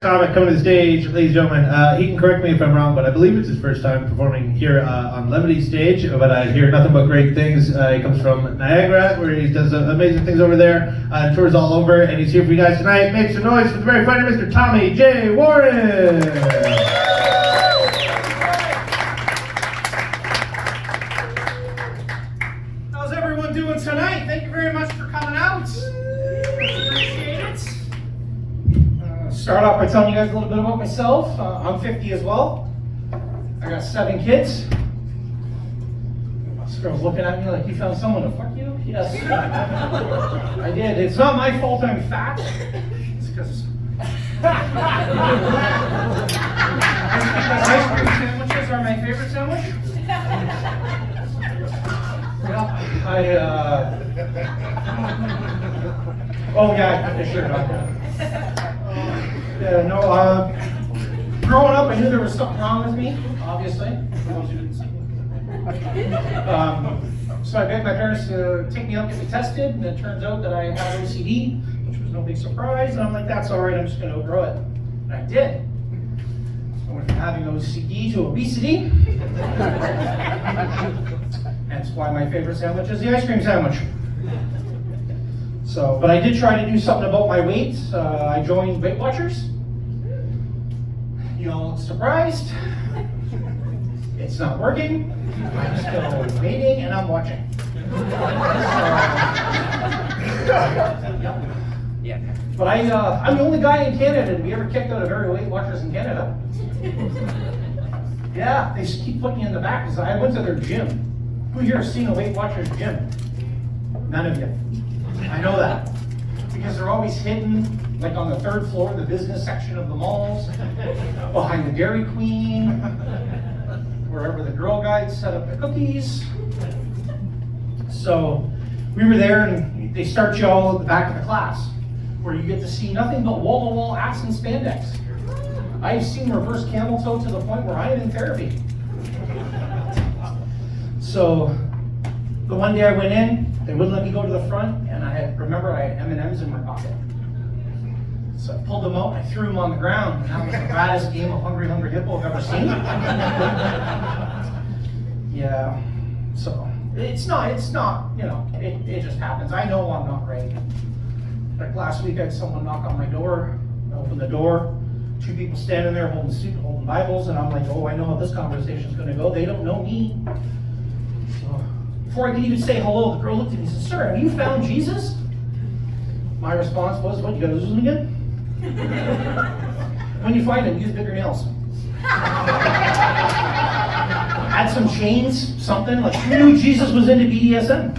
Comic coming to the stage, ladies and gentlemen. He can correct me if I'm wrong, but I believe it's his first time performing here on Levity stage. But I hear nothing but great things. He comes from Niagara, where he does amazing things over there, and tours all over. And he's here for you guys tonight. Make some noise for the very funny Mr. Tommy J. Warren. How's everyone doing tonight? Thank you very much for coming out. Appreciate it. Start off by telling you guys a little bit about myself. I'm 50 as well. I got 7 kids. This girl's looking at me like, you found someone to fuck you? Yes. I did. It's not my fault I'm fat. It's because ice cream sandwiches are my favorite sandwich. Oh yeah, I put the shirt on. Yeah, no, growing up, I knew there was something wrong with me, obviously. For those who didn't see me. So I begged my parents to take me out and get me tested, and it turns out that I had OCD, which was no big surprise, and I'm like, that's all right, I'm just going to outgrow it. And I did. I went from having OCD to obesity. That's why my favorite sandwich is the ice cream sandwich. So, but I did try to do something about my weight. I joined Weight Watchers. You know, surprised. It's not working. I'm still waiting and I'm watching. Yeah. But I'm the only guy in Canada to be ever kicked out of every Weight Watchers in Canada. Yeah, they just keep putting me in the back because I went to their gym. Who here has seen a Weight Watchers gym? None of you. I know that. Because they're always hidden, like on the 3rd floor, the business section of the malls, behind the Dairy Queen, wherever the Girl Guides set up the cookies. So we were there, and they start you all at the back of the class, where you get to see nothing but wall-to-wall abs and spandex. I've seen reverse camel toe to the point where I am in therapy. So the one day I went in, they wouldn't let me go to the front, and I had M&Ms in my pocket. So I pulled them out, I threw them on the ground, and that was the baddest game of Hungry Hungry Hippo I've ever seen. Yeah, so it's not, you know, it just happens. I know I'm not right. Like last week I had someone knock on my door, I opened the door, 2 people standing there holding Bibles, and I'm like, oh, I know how this conversation's gonna go. They don't know me. So before I could even say hello, the girl looked at me and said, sir, have you found Jesus? My response was, what, you gotta lose him again? When you find him, use bigger nails. Add some chains, something, like who knew Jesus was into BDSM?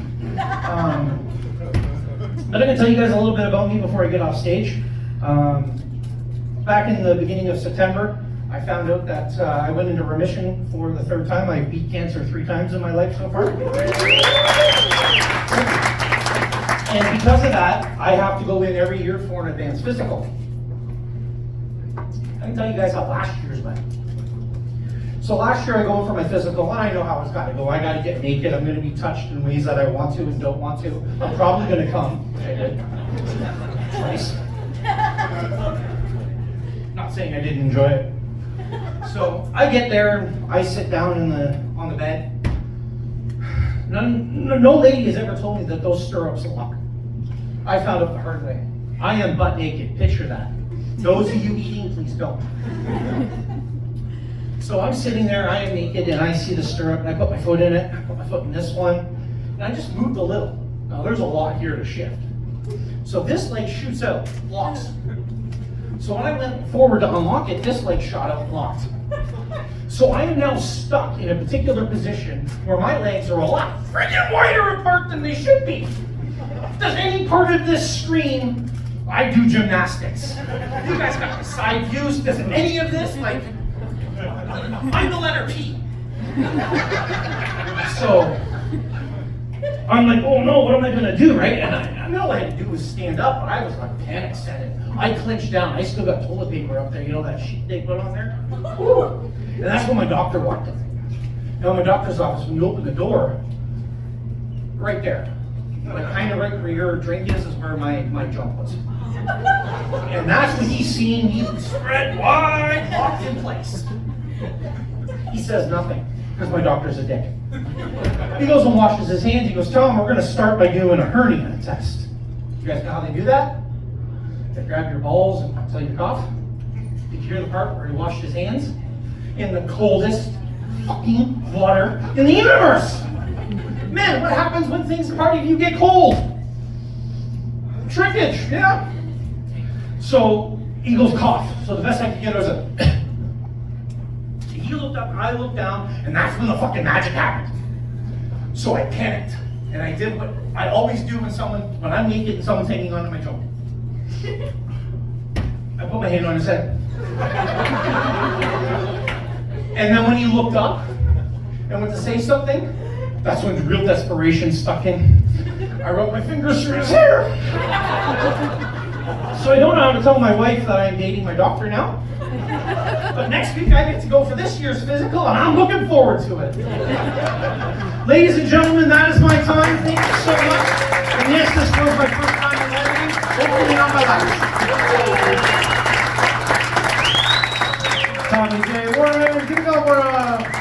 But I can tell you guys a little bit about me before I get off stage. Back in the beginning of September, I found out that I went into remission for the 3rd time. I beat cancer 3 times in my life so far. And because of that, I have to go in every year for an advanced physical. I can tell you guys how last year's went. So last year I go in for my physical, and I know how it's got to go. I got to get naked. I'm going to be touched in ways that I want to and don't want to. I'm probably going to come, which I did twice. Not saying I didn't enjoy it. So I get there and I sit down on the bed. No lady has ever told me that those stirrups lock. I found out the hard way. I am butt naked. Picture that. Those of you eating, please don't. So I'm sitting there, I am naked, and I see the stirrup, and I put my foot in it. I put my foot in this one, and I just moved a little. Now there's a lot here to shift. So this leg shoots out, locks. So when I went forward to unlock it, this leg shot out and locked. So I am now stuck in a particular position where my legs are a lot freaking wider apart than they should be. Does any part of this scream, I do gymnastics? You guys got the side views. Does any of this, like, I'm the letter P. So I'm like, oh no, what am I gonna do, right? And I mean, all I had to do was stand up, but I was like panic setting. I clenched down. I still got toilet paper up there, you know that sheet they put on there? And that's when my doctor walked in. Now in my doctor's office, when you open the door, right there, like kind of right where your drink is where my jump was. And that's when he's seeing me spread wide, locked in place. He says nothing, because my doctor's a dick. He goes and washes his hands. He goes, Tom, we're going to start by doing a hernia test. You guys know how they do that? They grab your balls until you cough. Did you hear the part where he washed his hands? In the coldest fucking water in the universe! Man, what happens when things part of you get cold? Shrinkage, yeah. So, Eagle's cough. So the best I could get was a... He looked up, I looked down, and that's when the fucking magic happened. So I panicked, and I did what I always do when I'm naked and someone's hanging onto my toe. I put my hand on his head. And then when he looked up and went to say something, that's when real desperation stuck in. I rubbed my fingers through his hair. So I don't know how to tell my wife that I'm dating my doctor now. But next week I get to go for this year's physical, and I'm looking forward to it. Ladies and gentlemen, that is my time. Thank you so much. And yes, this was my first time in Levity. Hopefully not my last. Tommy J. Warren, give it up for